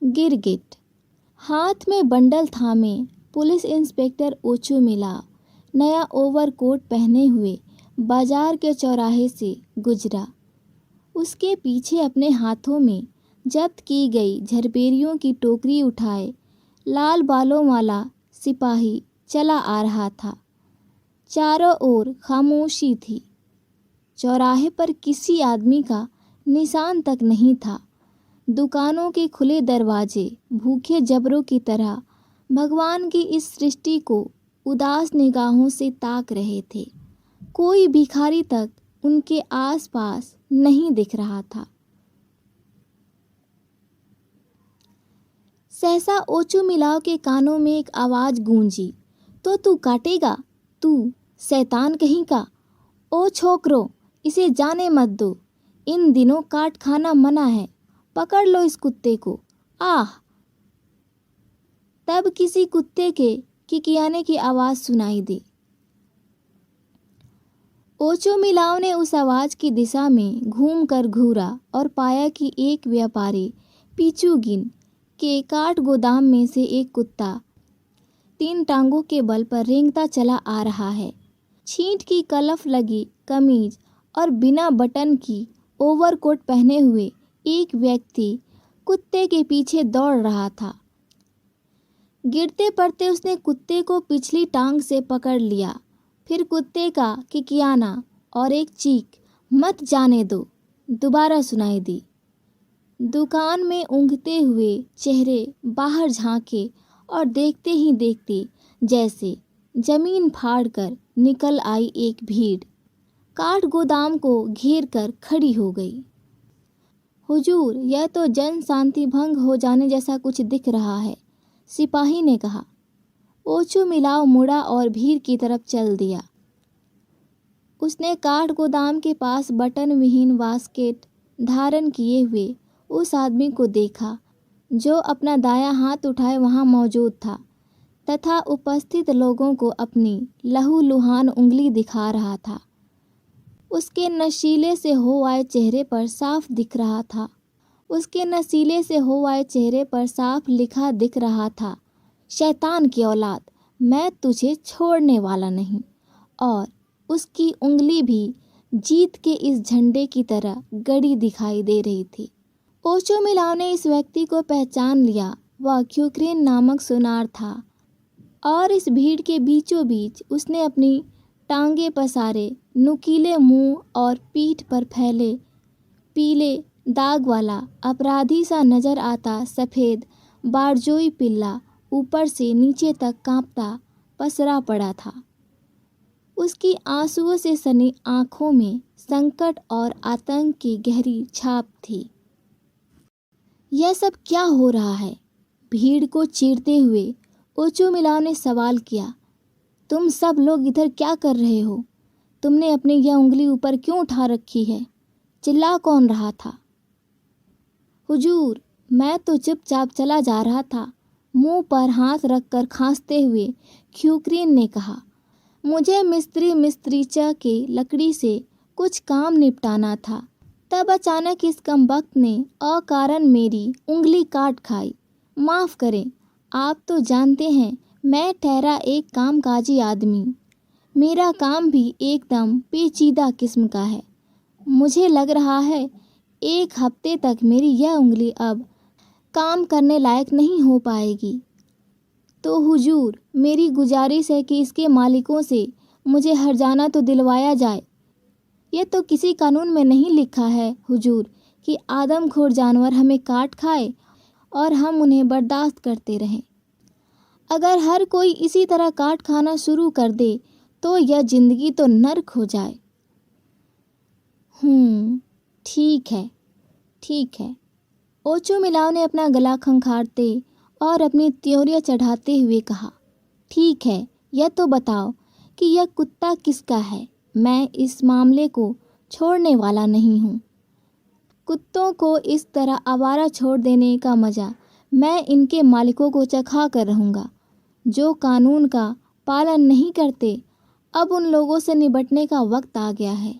गिरगिट। हाथ में बंडल थामे पुलिस इंस्पेक्टर ओचू मिला नया ओवरकोट पहने हुए बाजार के चौराहे से गुजरा। उसके पीछे अपने हाथों में जब्त की गई झरपेरियों की टोकरी उठाए लाल बालों वाला सिपाही चला आ रहा था। चारों ओर खामोशी थी। चौराहे पर किसी आदमी का निशान तक नहीं था। दुकानों के खुले दरवाजे भूखे जबरों की तरह भगवान की इस सृष्टि को उदास निगाहों से ताक रहे थे। कोई भिखारी तक उनके आसपास नहीं दिख रहा था। सहसा ओचू मिलाव के कानों में एक आवाज गूंजी, तो तू काटेगा, तू शैतान कहीं का। ओ छोकरो, इसे जाने मत दो। इन दिनों काट खाना मना है। पकड़ लो इस कुत्ते को। आह! तब किसी कुत्ते के किकियाने की आवाज सुनाई दी। ओचू मिलाव ने उस आवाज की दिशा में घूमकर घूरा और पाया कि एक व्यापारी पीचूगिन के काठ गोदाम में से एक कुत्ता 3 टांगों के बल पर रेंगता चला आ रहा है। छींट की कलफ लगी कमीज और बिना बटन की ओवरकोट पहने हुए एक व्यक्ति कुत्ते के पीछे दौड़ रहा था। गिरते पड़ते उसने कुत्ते को पिछली टांग से पकड़ लिया। फिर कुत्ते का किकियाना और एक चीख, मत जाने दो, दोबारा सुनाई दी। दुकान में ऊँघते हुए चेहरे बाहर झांके और देखते ही देखते जैसे जमीन फाड़कर निकल आई एक भीड़ काठ गोदाम को घेर कर खड़ी हो गई। हुजूर, यह तो जन शांति भंग हो जाने जैसा कुछ दिख रहा है, सिपाही ने कहा। ओचू मिलाव मुड़ा और भीड़ की तरफ चल दिया। उसने काठ गोदाम के पास बटन विहीन बास्केट धारण किए हुए उस आदमी को देखा जो अपना दायां हाथ उठाए वहां मौजूद था तथा उपस्थित लोगों को अपनी लहूलुहान उंगली दिखा रहा था। उसके नशीले से हो आए चेहरे पर साफ दिख रहा था। उसके नशीले से हो आए चेहरे पर साफ लिखा दिख रहा था, शैतान की औलाद, मैं तुझे छोड़ने वाला नहीं। और उसकी उंगली भी जीत के इस झंडे की तरह गड़ी दिखाई दे रही थी। ओचू मिलाव ने इस व्यक्ति को पहचान लिया। वह क्यूक्रेन नामक सुनार था और इस भीड़ के बीचों बीच उसने अपनी टांगे पसारे नुकीले मुंह और पीठ पर फैले पीले दाग वाला अपराधी सा नजर आता सफ़ेद बारजोई पिल्ला ऊपर से नीचे तक कांपता पसरा पड़ा था। उसकी आंसुओं से सनी आंखों में संकट और आतंक की गहरी छाप थी। यह सब क्या हो रहा है? भीड़ को चीरते हुए ओचू मिलाव ने सवाल किया। तुम सब लोग इधर क्या कर रहे हो? तुमने अपनी यह उंगली ऊपर क्यों उठा रखी है? चिल्ला कौन रहा था? हुजूर, मैं तो चुपचाप चला जा रहा था, मुंह पर हाथ रखकर खांसते हुए क्यूक्रेन ने कहा। मुझे मिस्त्रीचा के लकड़ी से कुछ काम निपटाना था। तब अचानक इस कमबख्त ने अकारण मेरी उंगली काट खाई। माफ़ करें, आप तो जानते हैं मैं ठहरा एक कामकाजी आदमी। मेरा काम भी एकदम पेचीदा किस्म का है। मुझे लग रहा है 1 हफ्ते तक मेरी यह उंगली अब काम करने लायक नहीं हो पाएगी। तो हुजूर, मेरी गुजारिश है कि इसके मालिकों से मुझे हर्जाना तो दिलवाया जाए। यह तो किसी कानून में नहीं लिखा है हुजूर कि आदमखोर जानवर हमें काट खाए और हम उन्हें बर्दाश्त करते रहें। अगर हर कोई इसी तरह काट खाना शुरू कर दे तो यह जिंदगी तो नर्क हो जाए। ठीक है। ओचू मिलाव ने अपना गला खंखारते और अपनी त्योरियां चढ़ाते हुए कहा। ठीक है, यह तो बताओ कि यह कुत्ता किसका है? मैं इस मामले को छोड़ने वाला नहीं हूँ। कुत्तों को इस तरह आवारा छोड़ देने का मज़ा मैं इनके मालिकों को चखा कर रहूँगा। जो कानून का पालन नहीं करते, अब उन लोगों से निपटने का वक्त आ गया है।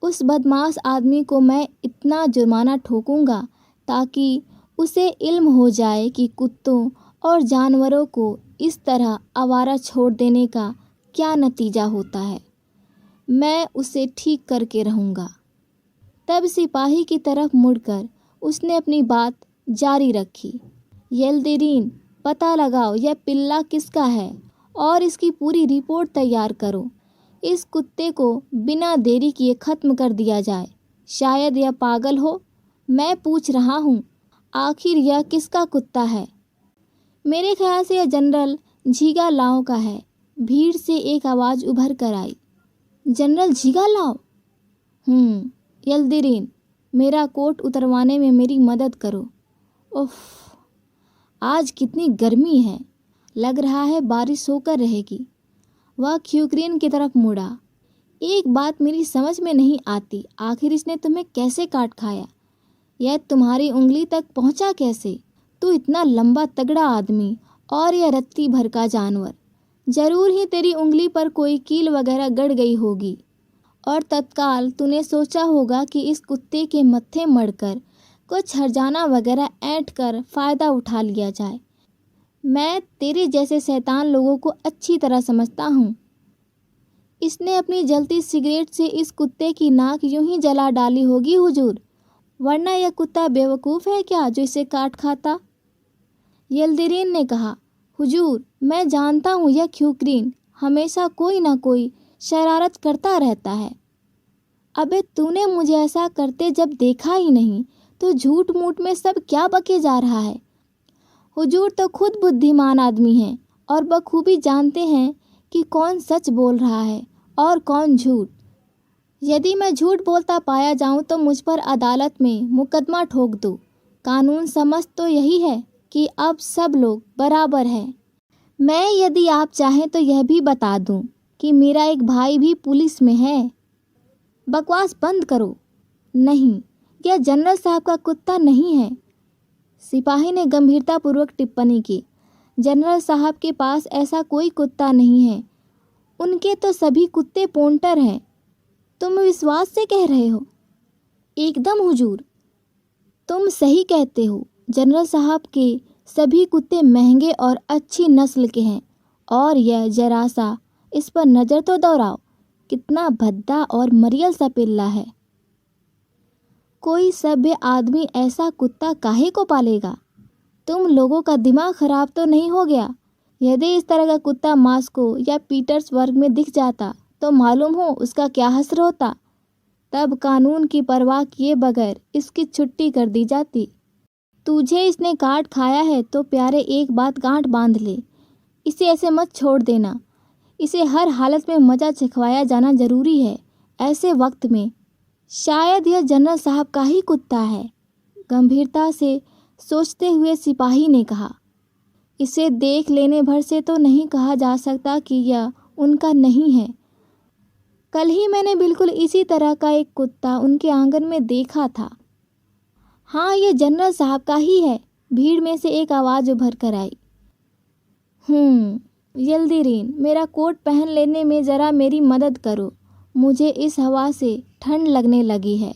उस बदमाश आदमी को मैं इतना जुर्माना ठोकूंगा ताकि उसे इल्म हो जाए कि कुत्तों और जानवरों को इस तरह आवारा छोड़ देने का क्या नतीजा होता है। मैं उसे ठीक करके रहूँगा। तब सिपाही की तरफ मुड़कर उसने अपनी बात जारी रखी। यल्दीरीन, पता लगाओ यह पिल्ला किसका है और इसकी पूरी रिपोर्ट तैयार करो। इस कुत्ते को बिना देरी किए ख़त्म कर दिया जाए। शायद यह पागल हो। मैं पूछ रहा हूँ, आखिर यह किसका कुत्ता है? मेरे ख्याल से यह जनरल झीगा लाओ का है। भीड़ से एक आवाज़ उभर कर आई। जनरल झीगा लाओ? यल्दीरीन, मेरा कोट उतरवाने में मेरी मदद करो। उफ, आज कितनी गर्मी है। लग रहा है बारिश होकर रहेगी। वह ख्यूक्रीन की तरफ मुड़ा। एक बात मेरी समझ में नहीं आती, आखिर इसने तुम्हें कैसे काट खाया? यह तुम्हारी उंगली तक पहुंचा कैसे? तू इतना लंबा तगड़ा आदमी और यह रत्ती भर का जानवर। जरूर ही तेरी उंगली पर कोई कील वगैरह गड़ गई होगी और तत्काल तूने सोचा होगा कि इस कुत्ते के मत्थे मड़कर कुछ हर्जाना वगैरह ऐंठ कर फ़ायदा उठा लिया जाए। मैं तेरे जैसे शैतान लोगों को अच्छी तरह समझता हूँ। इसने अपनी जलती सिगरेट से इस कुत्ते की नाक यूं ही जला डाली होगी हुजूर, वरना यह कुत्ता बेवकूफ़ है क्या जो इसे काट खाता? यल्दीरीन ने कहा, हुजूर, मैं जानता हूँ यह ख्यूक्रीन हमेशा कोई ना कोई शरारत करता रहता है। अबे तूने मुझे ऐसा करते जब देखा ही नहीं तो झूठ मूठ में सब क्या बके जा रहा है? हुजूर तो खुद बुद्धिमान आदमी हैं और बखूबी जानते हैं कि कौन सच बोल रहा है और कौन झूठ। यदि मैं झूठ बोलता पाया जाऊं तो मुझ पर अदालत में मुकदमा ठोक दो। कानून समझ तो यही है कि अब सब लोग बराबर हैं। मैं यदि आप चाहें तो यह भी बता दूं कि मेरा एक भाई भी पुलिस में है। बकवास बंद करो। नहीं, यह जनरल साहब का कुत्ता नहीं है। सिपाही ने गंभीरतापूर्वक टिप्पणी की। जनरल साहब के पास ऐसा कोई कुत्ता नहीं है। उनके तो सभी कुत्ते पोंटर हैं। तुम विश्वास से कह रहे हो? एकदम हुजूर, तुम सही कहते हो। जनरल साहब के सभी कुत्ते महंगे और अच्छी नस्ल के हैं और यह जरा सा इस पर नज़र तो दौड़ाओ, कितना भद्दा और मरियल सा पिल्ला है। कोई सभ्य आदमी ऐसा कुत्ता काहे को पालेगा? तुम लोगों का दिमाग खराब तो नहीं हो गया? यदि इस तरह का कुत्ता मास्को या पीटर्सबर्ग में दिख जाता तो मालूम हो उसका क्या हश्र होता। तब कानून की परवाह किए बगैर इसकी छुट्टी कर दी जाती। तुझे इसने काट खाया है तो प्यारे एक बात गांठ बांध ले, इसे ऐसे मत छोड़ देना। इसे हर हालत में मज़ा चखवाया जाना जरूरी है। ऐसे वक्त में शायद यह जनरल साहब का ही कुत्ता है। गंभीरता से सोचते हुए सिपाही ने कहा, इसे देख लेने भर से तो नहीं कहा जा सकता कि यह उनका नहीं है। कल ही मैंने बिल्कुल इसी तरह का एक कुत्ता उनके आंगन में देखा था। हाँ, ये जनरल साहब का ही है। भीड़ में से एक आवाज़ उभर कर आई। यल्दीरीन, मेरा कोट पहन लेने में ज़रा मेरी मदद करो। मुझे इस हवा से ठंड लगने लगी है।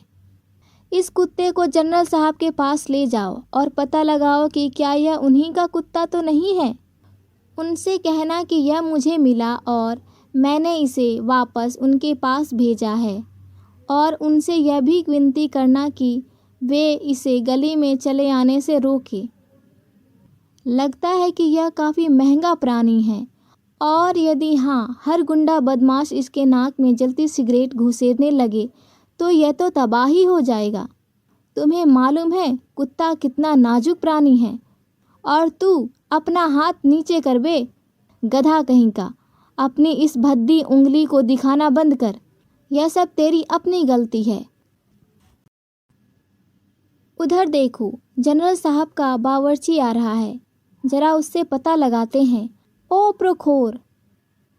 इस कुत्ते को जनरल साहब के पास ले जाओ और पता लगाओ कि क्या यह उन्हीं का कुत्ता तो नहीं है। उनसे कहना कि यह मुझे मिला और मैंने इसे वापस उनके पास भेजा है, और उनसे यह भी विनती करना कि वे इसे गली में चले आने से रोकें। लगता है कि यह काफ़ी महंगा प्राणी है और यदि हाँ, हर गुंडा बदमाश इसके नाक में जलती सिगरेट घुसेरने लगे तो यह तो तबाही हो जाएगा। तुम्हें मालूम है कुत्ता कितना नाजुक प्राणी है? और तू अपना हाथ नीचे कर बे, गधा कहीं का। अपनी इस भद्दी उंगली को दिखाना बंद कर। यह सब तेरी अपनी गलती है। उधर देखो, जनरल साहब का बावर्ची आ रहा है। जरा उससे पता लगाते हैं। ओ प्रोखोर,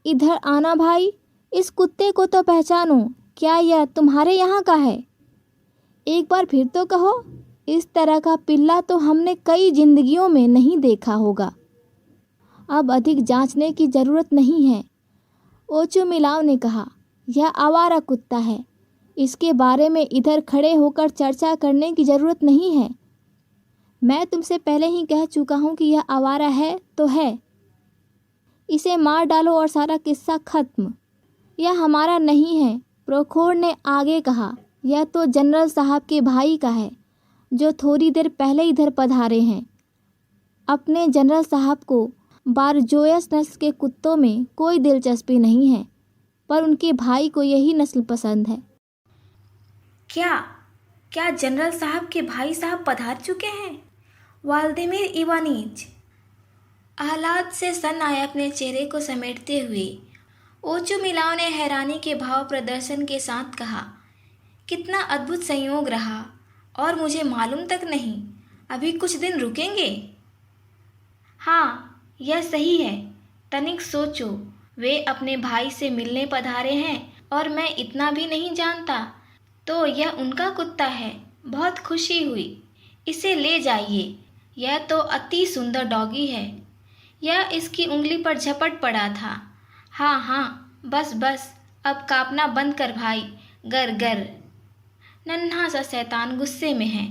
इधर आना भाई। इस कुत्ते को तो पहचानो। क्या यह तुम्हारे यहाँ का है? एक बार फिर तो कहो। इस तरह का पिल्ला तो हमने कई जिंदगियों में नहीं देखा होगा। अब अधिक जांचने की ज़रूरत नहीं है, ओचो मिलाव ने कहा। यह आवारा कुत्ता है। इसके बारे में इधर खड़े होकर चर्चा करने की ज़रूरत नहीं है। मैं तुमसे पहले ही कह चुका हूँ कि यह आवारा है तो है, इसे मार डालो और सारा किस्सा खत्म। यह हमारा नहीं है, प्रोखोर ने आगे कहा। यह तो जनरल साहब के भाई का है, जो थोड़ी देर पहले इधर पधारे हैं। अपने जनरल साहब को बारजोयस नस्ल के कुत्तों में कोई दिलचस्पी नहीं है, पर उनके भाई को यही नस्ल पसंद है। क्या क्या जनरल साहब के भाई साहब पधार चुके हैं? वाल्दिमीर इवानिच आह्लाद से सन्नाए अपने चेहरे को समेटते हुए ओचो मिलाव ने हैरानी के भाव प्रदर्शन के साथ कहा, कितना अद्भुत संयोग रहा, और मुझे मालूम तक नहीं। अभी कुछ दिन रुकेंगे? हाँ, यह सही है। तनिक सोचो, वे अपने भाई से मिलने पधारे हैं और मैं इतना भी नहीं जानता, तो यह उनका कुत्ता है। बहुत खुशी हुई। इसे ले जाइए, यह तो अति सुंदर डॉगी है। यह इसकी उंगली पर झपट पड़ा था। हाँ हाँ, बस बस, अब कांपना बंद कर भाई। गर गर। नन्हा सा शैतान गुस्से में है।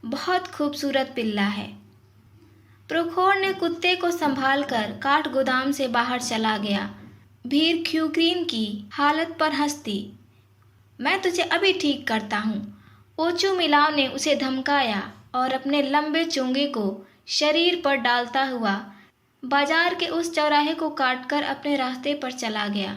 बहुत खूबसूरत पिल्ला है। प्रोखोर ने कुत्ते को संभाल कर काठ गोदाम से बाहर चला गया। भीड़ ख्यूग्रीन की हालत पर हंसती। मैं तुझे अभी ठीक करता हूँ। ओचो मिलाव ने उसे धमकाया और अपने लंबे चोंगे को शरीर पर डालता हुआ बाजार के उस चौराहे को काटकर अपने रास्ते पर चला गया।